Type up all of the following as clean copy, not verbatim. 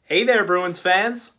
Hey there, Bruins fans!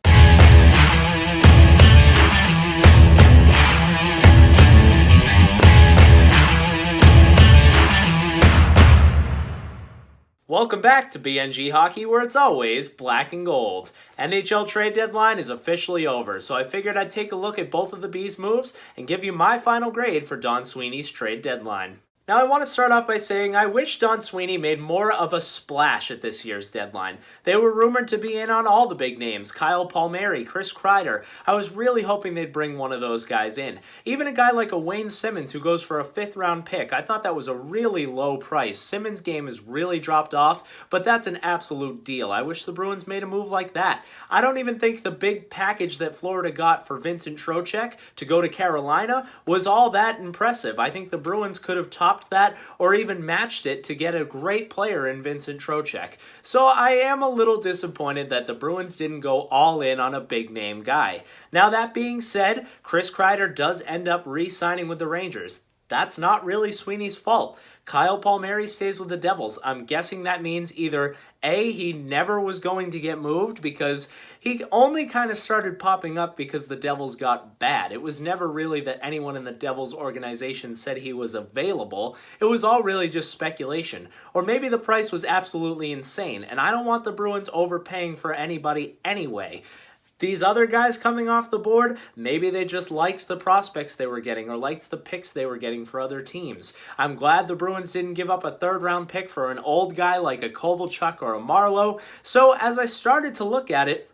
Welcome back to BNG Hockey, where it's always black and gold. NHL trade deadline is officially over, so I figured I'd take a look at both of the Bees' moves and give you my final grade for Don Sweeney's trade deadline. Now, I want to start off by saying I wish Don Sweeney made more of a splash at this year's deadline. They were rumored to be in on all the big names, Kyle Palmieri, Chris Kreider. I was really hoping they'd bring one of those guys in. Even a guy like a Wayne Simmonds who goes for a 5th-round pick. I thought that was a really low price. Simmonds' game has really dropped off, but that's an absolute deal. I wish the Bruins made a move like that. I don't even think the big package that Florida got for Vincent Trocheck to go to Carolina was all that impressive. I think the Bruins could have topped that or even matched it to get a great player in Vincent Trocheck. So I am a little disappointed that the Bruins didn't go all in on a big name guy. Now that being said, Chris Kreider does end up re-signing with the Rangers. That's not really Sweeney's fault. Kyle Palmieri stays with the Devils. I'm guessing that means either A, he never was going to get moved because he only kind of started popping up because the Devils got bad. It was never really that anyone in the Devils organization said he was available. It was all really just speculation. Or maybe the price was absolutely insane, and I don't want the Bruins overpaying for anybody anyway. These other guys coming off the board, maybe they just liked the prospects they were getting or liked the picks they were getting for other teams. I'm glad the Bruins didn't give up a 3rd-round pick for an old guy like a Kovalchuk or a Marleau. So as I started to look at it,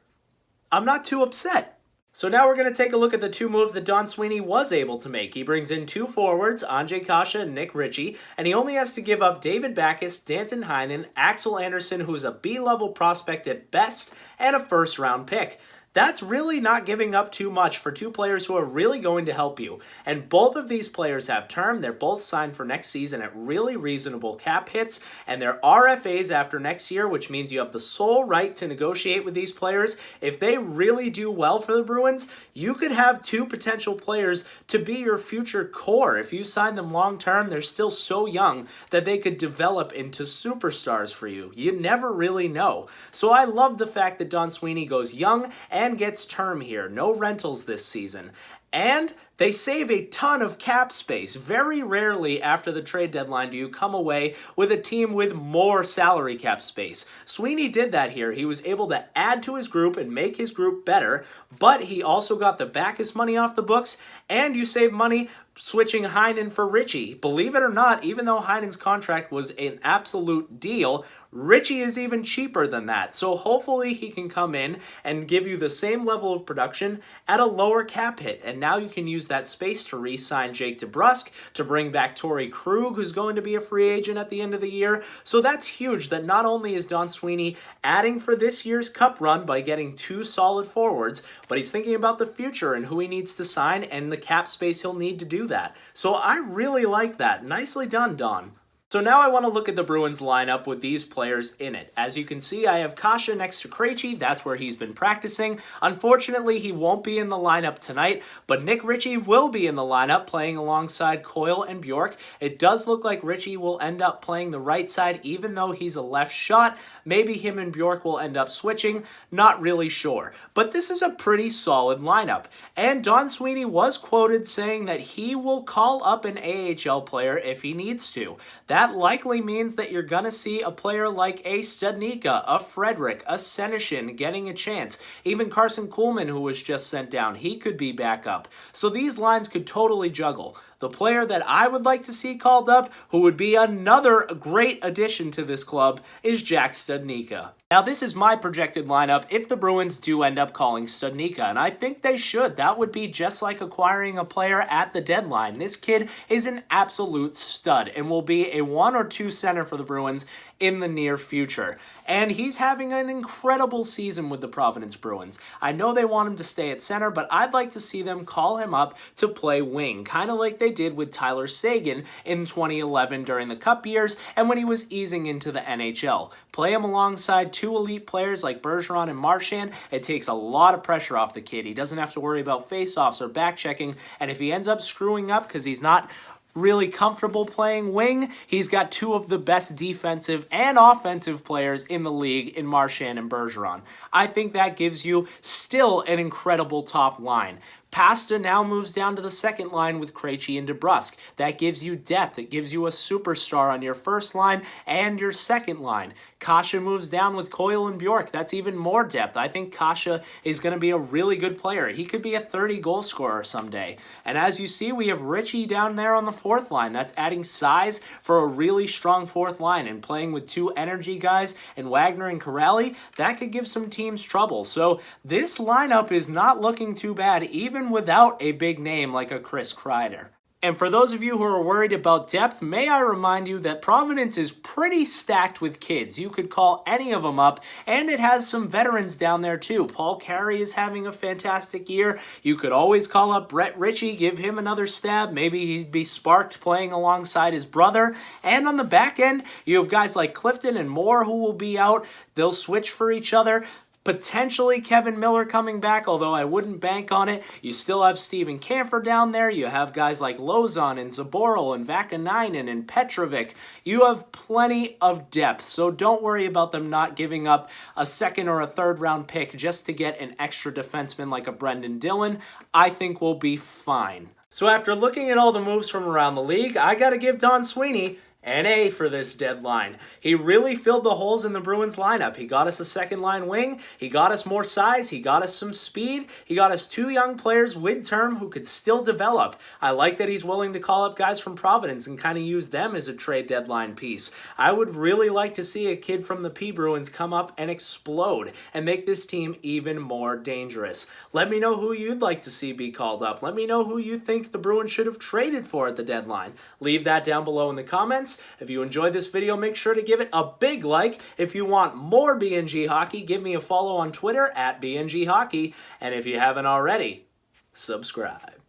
I'm not too upset. So now we're going to take a look at the 2 moves that Don Sweeney was able to make. He brings in 2 forwards, Ondrej Kase and Nick Ritchie, and he only has to give up David Backes, Danton Heinen, Axel Anderson, who's a B-level prospect at best, and a 1st-round pick. That's really not giving up too much for 2 players who are really going to help you. And both of these players have term. They're both signed for next season at really reasonable cap hits. And they're RFAs after next year, which means you have the sole right to negotiate with these players. If they really do well for the Bruins, you could have 2 potential players to be your future core. If you sign them long term, they're still so young that they could develop into superstars for you. You never really know. So I love the fact that Don Sweeney goes young and gets term here. No rentals this season. And they save a ton of cap space. Very rarely after the trade deadline do you come away with a team with more salary cap space. Sweeney did that here. He was able to add to his group and make his group better, but he also got the Backes money off the books, and you save money switching Heinen for Ritchie. Believe it or not, even though Heinen's contract was an absolute deal, Ritchie is even cheaper than that. So hopefully he can come in and give you the same level of production at a lower cap hit. And now you can use that space to re-sign Jake DeBrusk, to bring back Torrey Krug, who's going to be a free agent at the end of the year. So that's huge that not only is Don Sweeney adding for this year's cup run by getting 2 solid forwards, but he's thinking about the future and who he needs to sign and the cap space he'll need to do that. So I really like that. Nicely done, Don. So now I want to look at the Bruins lineup with these players in it. As you can see, I have Kase next to Krejci. That's where he's been practicing. Unfortunately, he won't be in the lineup tonight, but Nick Ritchie will be in the lineup playing alongside Coyle and Bjork. It does look like Ritchie will end up playing the right side, even though he's a left shot. Maybe him and Bjork will end up switching. Not really sure. But this is a pretty solid lineup. And Don Sweeney was quoted saying that he will call up an AHL player if he needs to. That likely means that you're going to see a player like a Studnicka, a Frederick, a Senyshyn getting a chance. Even Carson Kuhlman, who was just sent down, he could be back up. So these lines could totally juggle. The player that I would like to see called up, who would be another great addition to this club, is Jack Studnicka. Now, this is my projected lineup if the Bruins do end up calling Studnicka, and I think they should. That would be just like acquiring a player at the deadline. This kid is an absolute stud and will be a 1 or 2 center for the Bruins in the near future. And he's having an incredible season with the Providence Bruins. I know they want him to stay at center, but I'd like to see them call him up to play wing, kind of like they did with Tyler Seguin in 2011 during the Cup years and when he was easing into the NHL. Play him alongside 2 elite players like Bergeron and Marchand. It takes a lot of pressure off the kid. He doesn't have to worry about face-offs or back-checking, and if he ends up screwing up because he's not really comfortable playing wing. He's got two of the best defensive and offensive players in the league in Marchand and Bergeron. I think that gives you still an incredible top line. Pasta now moves down to the second line with Krejci and DeBrusk. That gives you depth. It gives you a superstar on your first line and your second line. Kase moves down with Coyle and Bjork. That's even more depth. I think Kase is going to be a really good player. He could be a 30-goal scorer someday. And as you see, we have Ritchie down there on the fourth line. That's adding size for a really strong fourth line. And playing with two energy guys and Wagner and Corrali, that could give some teams trouble. So this lineup is not looking too bad, even without a big name like a Chris Kreider. And for those of you who are worried about depth, may I remind you that Providence is pretty stacked with kids. You could call any of them up, and it has some veterans down there too. Paul Carey is having a fantastic year. You could always call up Brett Ritchie, give him another stab. Maybe he'd be sparked playing alongside his brother. And on the back end, you have guys like Clifton and Moore who will be out. They'll switch for each other. Potentially Kevin Miller coming back, although I wouldn't bank on it. You still have Steven Kampfer down there. You have guys like Lozon and Zaboral and Vakanainen and Petrovic. You have plenty of depth, so don't worry about them not giving up a second or a third round pick just to get an extra defenseman like a Brendan Dillon. I think we'll be fine. So after looking at all the moves from around the league, I got to give Don Sweeney an A for this deadline. He really filled the holes in the Bruins lineup. He got us a second line wing. He got us more size. He got us some speed. He got us two young players mid-term who could still develop. I like that he's willing to call up guys from Providence and kind of use them as a trade deadline piece. I would really like to see a kid from the P Bruins come up and explode and make this team even more dangerous. Let me know who you'd like to see be called up. Let me know who you think the Bruins should have traded for at the deadline. Leave that down below in the comments. If you enjoyed this video, make sure to give it a big like. If you want more BNG Hockey, give me a follow on Twitter at BNG Hockey. And if you haven't already, subscribe.